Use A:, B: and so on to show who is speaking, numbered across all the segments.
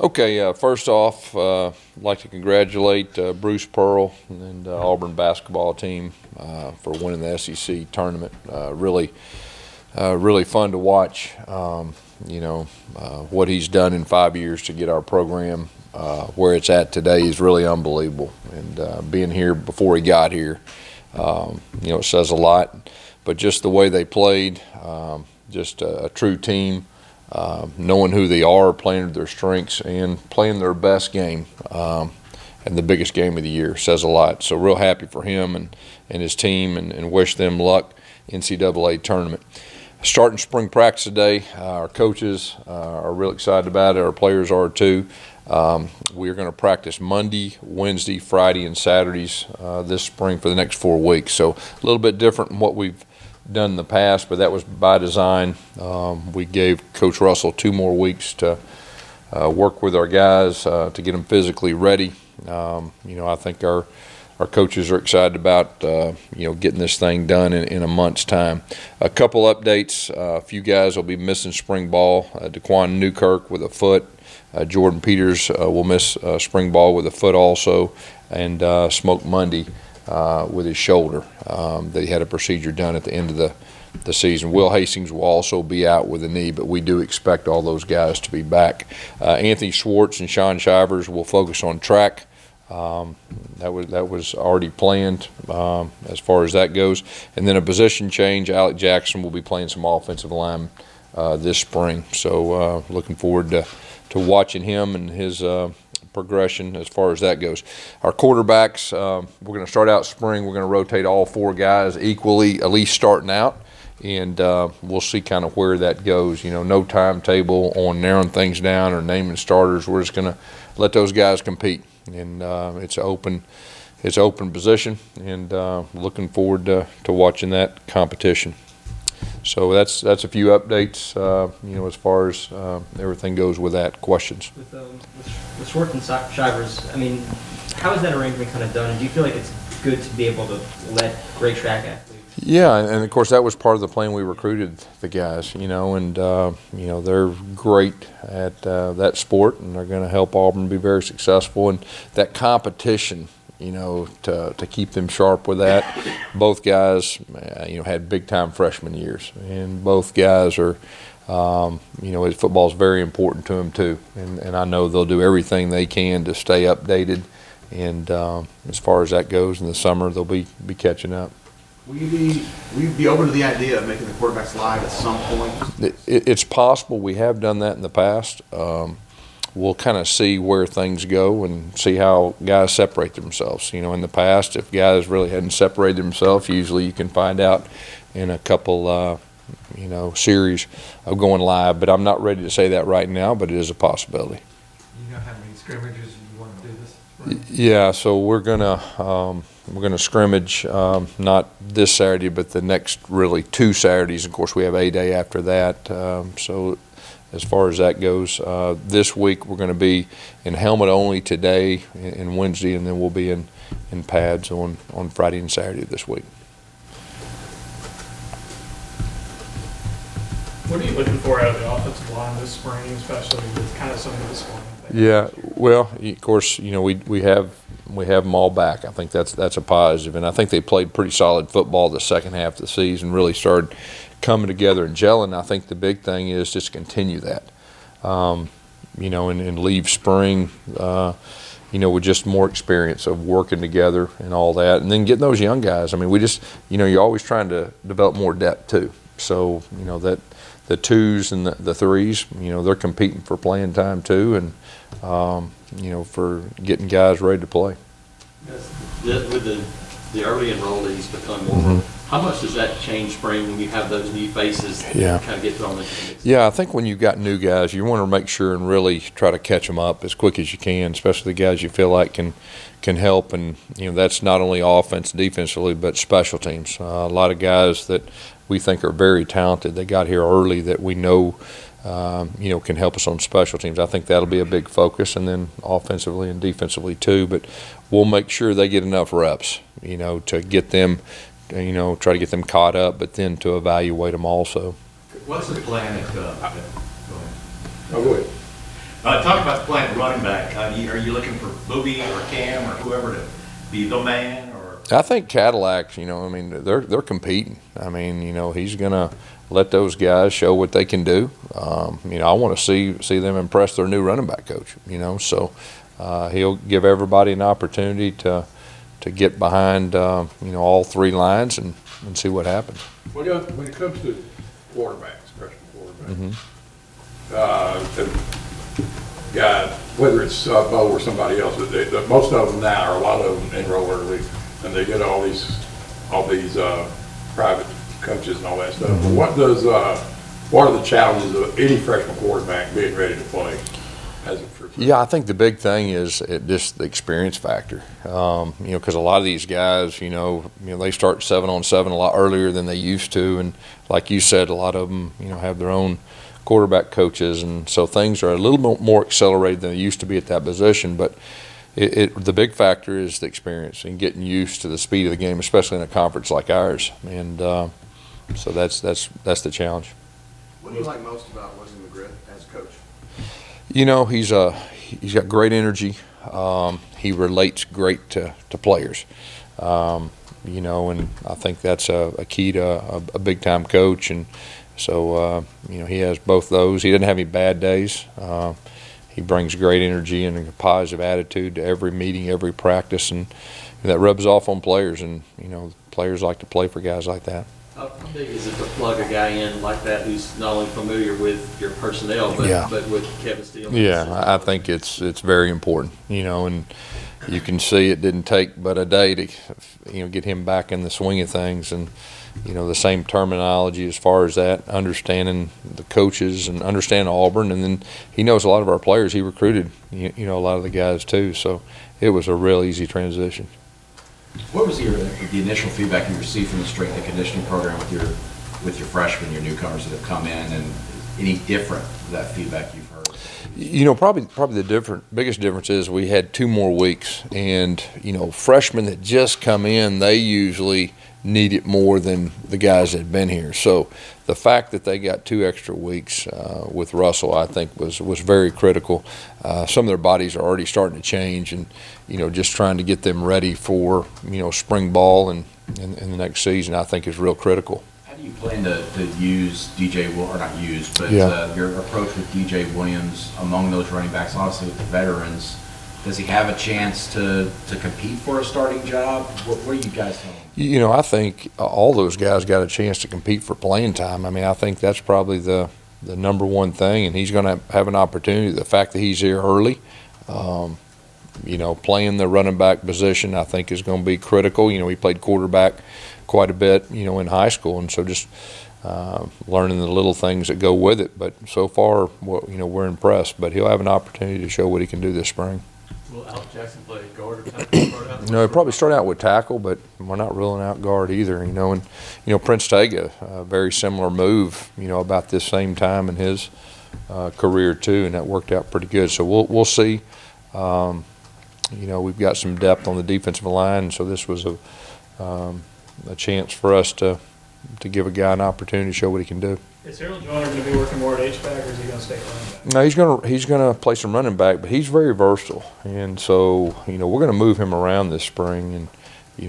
A: Okay, first off, I'd like to congratulate Bruce Pearl and Auburn basketball team for winning the SEC tournament. Really fun to watch. What he's done in 5 years to get our program where it's at today is really unbelievable. And being here before he got here, it says a lot. But just the way they played, just a true team. Knowing who they are, playing to their strengths, and playing their best game and the biggest game of the year says a lot. So real happy for him and his team, and wish them luck NCAA tournament. Starting spring practice today, our coaches are real excited about it. Our players are too. We are going to practice Monday, Wednesday, Friday, and Saturdays this spring for the next 4 weeks. So a little bit different than what we've done in the past, but that was by design. We gave Coach Russell 2 more weeks to work with our guys to get them physically ready. I think our coaches are excited about getting this thing done in a month's time. A couple updates: a few guys will be missing spring ball. DeQuan Newcomer with a foot. Jordan Peters will miss spring ball with a foot also, and Smoke Monday with his shoulder that he had a procedure done at the end of the season. Will Hastings will also be out with a knee, but we do expect all those guys to be back. Anthony Schwartz and Sean Shivers will focus on track. That was already planned as far as that goes. And then a position change. Alec Jackson will be playing some offensive line this spring. So looking forward to watching him and his progression as far as that goes. Our quarterbacks, we're going to start out spring. We're going to rotate all 4 guys equally, at least starting out, and we'll see kind of where that goes. No timetable on narrowing things down or naming starters. We're just going to let those guys compete, and it's an open position, and looking forward to watching that competition. So that's a few updates, as far as everything goes with that. Questions?
B: With Schwartz and Shivers, how is that arrangement kind of done? And do you feel like it's good to be able to let great track athletes?
A: Yeah, and of course that was part of the plan. We recruited the guys, and they're great at that sport, and they're going to help Auburn be very successful. And that competition, to keep them sharp with that. Both guys, had big-time freshman years, and both guys are, football is very important to them too. And I know they'll do everything they can to stay updated. And as far as that goes, in the summer they'll be catching up.
C: Will you be open to the idea of making the quarterbacks live at some point?
A: It's possible. We have done that in the past. We'll kind of see where things go and see how guys separate themselves. In the past, if guys really hadn't separated themselves, usually you can find out in a couple, series of going live. But I'm not ready to say that right now, but it is a possibility.
D: You know how many scrimmages you want to do this? Right?
A: Yeah, so we're gonna scrimmage not this Saturday, but the next really 2 Saturdays. Of course, we have a day after that. So as far as that goes, this week we're going to be in helmet only today and Wednesday, and then we'll be in pads on Friday and Saturday this week.
E: What are you looking for out of the offensive line this spring, especially with kind of some of the scoring?
A: Yeah, well, of course, we have them all back. I think that's a positive, and I think they played pretty solid football the second half of the season. Really started coming together and gelling. I think the big thing is just continue that, and leave spring, with just more experience of working together and all that, and then getting those young guys. We just, you're always trying to develop more depth too. So, that the 2s and the 3s, they're competing for playing time too, and for getting guys ready to play.
F: With the early enrollees become more. How much does that change spring when you have those new faces that kind of get thrown into the mix?
A: Yeah, I think when you've got new guys, you want to make sure and really try to catch them up as quick as you can, especially the guys you feel like can help. And that's not only offense, defensively, but special teams. A lot of guys that we think are very talented. They got here early that we know can help us on special teams. I think that'll be a big focus, and then offensively and defensively too. But we'll make sure they get enough reps, to get them, try to get them caught up, but then to evaluate them also.
C: What's the plan at? Go ahead.
G: Oh, go ahead. Talk about playing running back. Are you looking for Booby or Cam or whoever to be the man? Or
A: I think Cadillac, I mean, they're competing. I mean, he's going to let those guys show what they can do. I want to see them impress their new running back coach, so he'll give everybody an opportunity to get behind, all three lines and see what happens.
H: When it comes to quarterbacks, freshman quarterbacks, guys, whether it's Bo or somebody else, most of them now, or a lot of them enroll early, and they get all these private coaches and all that stuff. But what are the challenges of any freshman quarterback being ready to play? Yeah,
A: I think the big thing is just the experience factor. Because a lot of these guys, they start 7-on-7 a lot earlier than they used to, and like you said, a lot of them, have their own quarterback coaches, and so things are a little bit more accelerated than they used to be at that position. But the big factor is the experience and getting used to the speed of the game, especially in a conference like ours. And so that's the challenge.
C: What do you like most about Wesley McGriff as coach?
A: He's got great energy. He relates great to players. And I think that's a key to a big time coach. And so he has both those. He doesn't have any bad days. He brings great energy and a positive attitude to every meeting, every practice, and that rubs off on players. And players like to play for guys like that.
F: How big is it to plug a guy in like that who's not only familiar with your personnel, but with Kevin Steele?
A: Yeah, I think it's very important, and you can see it didn't take but a day to, get him back in the swing of things. And, the same terminology as far as that, understanding the coaches and understanding Auburn. And then he knows a lot of our players. He recruited, a lot of the guys too. So it was a real easy transition.
I: What was the initial feedback you received from the strength and conditioning program with your freshmen, your newcomers that have come in, and any different that feedback you've heard?
A: Probably the biggest difference is we had 2 more weeks, and freshmen that just come in, they usually need it more than the guys that had been here. So the fact that they got 2 extra weeks with Russell, I think, was very critical. Some of their bodies are already starting to change, and just trying to get them ready for spring ball and the next season, I think, is real critical.
I: How do you plan to use DJ, or not use, but your approach with DJ Williams among those running backs, obviously with the veterans? Does he have a chance to compete for a starting job? What are you guys thinking?
A: I think all those guys got a chance to compete for playing time. I mean, I think that's probably the number one thing, and he's going to have an opportunity. The fact that he's here early, playing the running back position, I think is going to be critical. He played quarterback quite a bit, in high school, and so just learning the little things that go with it. But so far, we're impressed. But he'll have an opportunity to show what he can do this spring.
F: Will Alec Jackson play guard or tackle?
A: No, he'll probably start out with tackle, but we're not ruling out guard either. And Prince Tega, a very similar move, about this same time in his career too, and that worked out pretty good. So we'll see. We've got some depth on the defensive line, so this was a chance for us to give a guy an opportunity to show what he can do.
E: Is Harold Joyner going to be working more at H-back, or is he going to stay running back?
A: No, he's going to play some running back, but he's very versatile, and so we're going to move him around this spring. And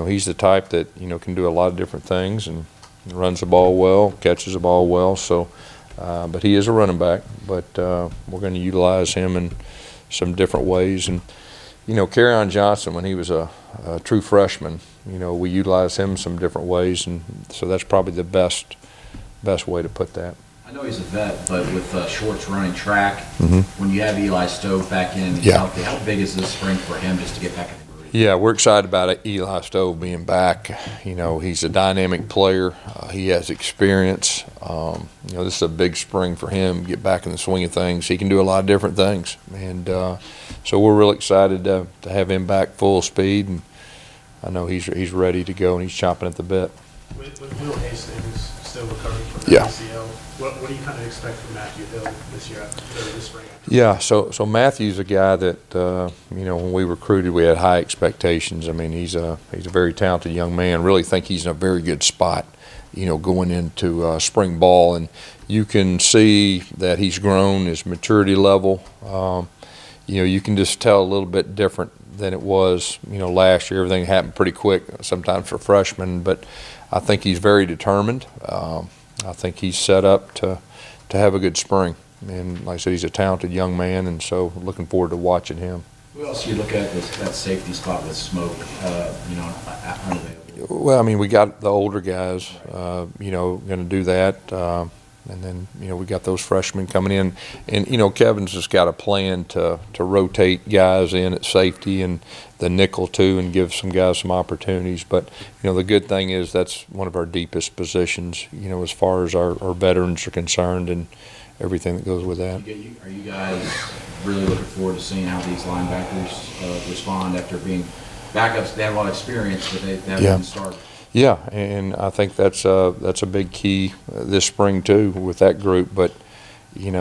A: he's the type that can do a lot of different things and runs the ball well, catches the ball well. So, but he is a running back, but we're going to utilize him in some different ways. And Kerryon Johnson, when he was a true freshman, we utilized him some different ways, and so that's probably the best way to put that.
I: I know he's a vet, but with Schwartz running track, when you have Eli Stove back in, healthy, how big is this spring for him just to get back in the groove?
A: Yeah, we're excited about Eli Stove being back. He's a dynamic player. He has experience. This is a big spring for him, get back in the swing of things. He can do a lot of different things. And so we're real excited to have him back full speed. And I know he's ready to go, and he's chomping at the bit.
E: With Will Hastings still recovering from the ACL, what do you kind of expect from Matthew Hill this year, this spring?
A: Yeah, so Matthew's a guy that when we recruited, we had high expectations. I mean, he's a very talented young man. Really think he's in a very good spot. going into spring ball, and you can see that he's grown his maturity level. You can just tell a little bit different than it was, last year. Everything happened pretty quick sometimes for freshmen, but I think he's very determined. I think he's set up to have a good spring. And like I said, he's a talented young man, and so looking forward to watching him.
I: Who else do you look at that safety spot with Smoke, unavailable?
A: Well, I mean, we got the older guys, going to do that. And then, we got those freshmen coming in. And, Kevin's just got a plan to rotate guys in at safety and the nickel, too, and give some guys some opportunities. But, the good thing is that's one of our deepest positions, as far as our veterans are concerned and everything that goes with that.
I: Are you guys really looking forward to seeing how these linebackers respond after being backups? They have a lot of experience, but they haven't even started. Yeah,
A: and I think that's a big key this spring too with that group. But you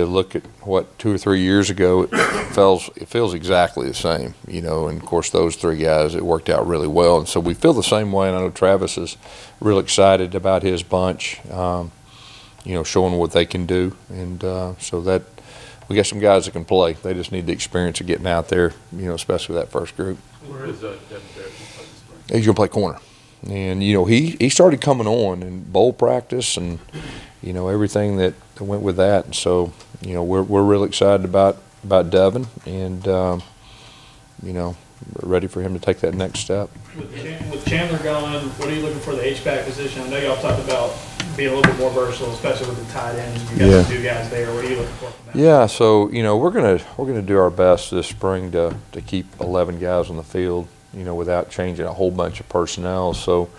A: look at what 2 or 3 years ago, it feels exactly the same. And of course those 3 guys, it worked out really well, and so we feel the same way. And I know Travis is real excited about his bunch. Showing what they can do, and so that we got some guys that can play. They just need the experience of getting out there, especially that first group.
H: Where is Devin Barrett play this spring?
A: He's going to play corner, and he started coming on in bowl practice and everything that went with that. And so we're really excited about Devin, and ready for him to take that next step.
E: With Chandler gone, what are you looking for the H-back position? I know y'all talked about being a little bit more versatile, especially with the tight end. You got some new guys there. What are you looking for from that? Yeah,
A: so we're gonna do our best this spring to keep 11 guys on the field, without changing a whole bunch of personnel. So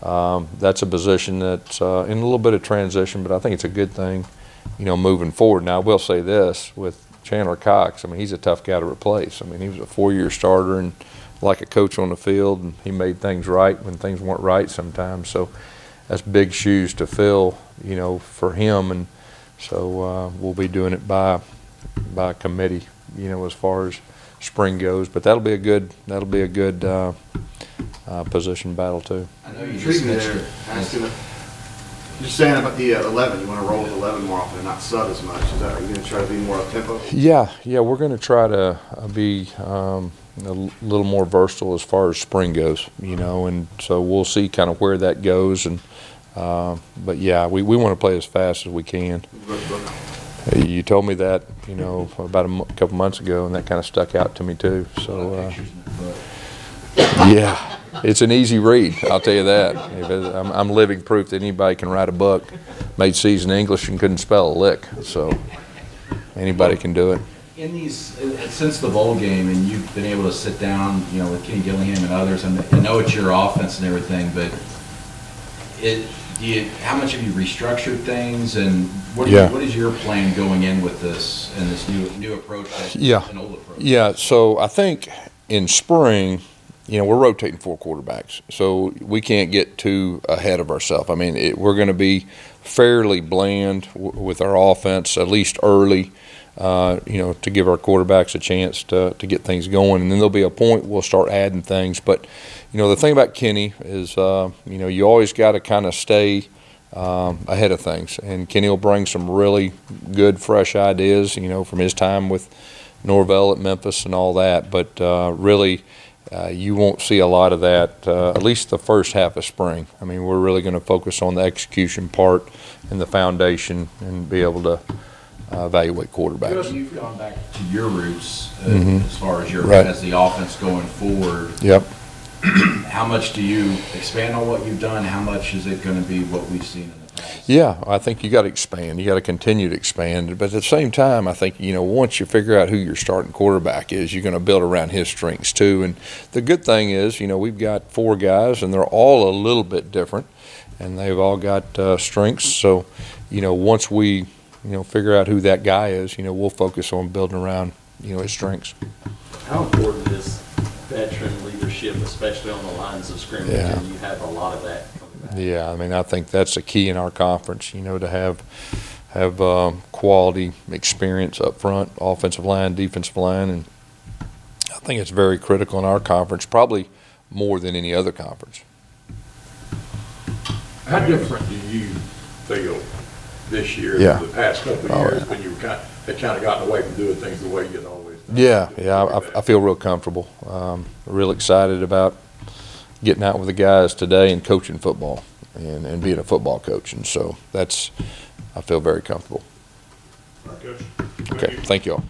A: that's a position that's in a little bit of transition, but I think it's a good thing, moving forward. Now I will say this with Chandler Cox, I mean, he's a tough guy to replace. I mean, he was a 4-year starter and like a coach on the field, and he made things right when things weren't right sometimes. So that's big shoes to fill, for him. And so we'll be doing it by committee, as far as spring goes. But that'll be a good position battle too.
I: I know you just mentioned
C: Just saying about the 11, you want to roll with 11 more often and not sub as much. Are you going to try to be more up-tempo?
A: Yeah, we're going to try to be a little more versatile as far as spring goes, and so we'll see kind of where that goes. And but yeah, we want to play as fast as we can. You told me that, about a couple months ago, and that kind of stuck out to me too. So yeah. It's an easy read, I'll tell you that. I'm living proof that anybody can write a book. Made C's in English and couldn't spell a lick, so anybody can do it.
I: In these, since the bowl game, and you've been able to sit down, with Kenny Gillingham and others, and I know it's your offense and everything, but how much have you restructured things, and what is your plan going in with this and this new approach? An old approach.
A: Yeah. So I think in spring, we're rotating 4 quarterbacks, so we can't get too ahead of ourselves. I mean, we're going to be fairly bland with our offense, at least early, to give our quarterbacks a chance to get things going. And then there'll be a point we'll start adding things. But, the thing about Kenny is, you always got to kind of stay ahead of things. And Kenny will bring some really good, fresh ideas, from his time with Norvell at Memphis and all that. But really, you won't see a lot of that, at least the first half of spring. I mean, we're really going to focus on the execution part and the foundation and be able to evaluate quarterbacks.
I: You've gone back to your roots as far as as the offense going forward.
A: Yep.
I: How much do you expand on what you've done? How much is it going to be what we've seen in the past?
A: Yeah, I think you got to expand. You got to continue to expand. But at the same time, I think, once you figure out who your starting quarterback is, you're going to build around his strengths too. And the good thing is, we've got 4 guys, and they're all a little bit different, and they've all got strengths. So, once we, figure out who that guy is, we'll focus on building around, his strengths.
F: How important is veteran leadership, especially on the lines of scrimmage?
A: Yeah.
F: And you have a lot of that coming back.
A: Yeah, I mean, I think that's a key in our conference, to have quality experience up front, offensive line, defensive line, and I think it's very critical in our conference, probably more than any other conference.
H: How different do you feel this year
A: Yeah.
H: than the past couple of years when you had kind of gotten away from doing things the way you'd always done?
A: Yeah, I feel real comfortable. Real excited about getting out with the guys today and coaching football and being a football coach. And so I feel very comfortable.
D: Coach.
A: Okay, thank you all.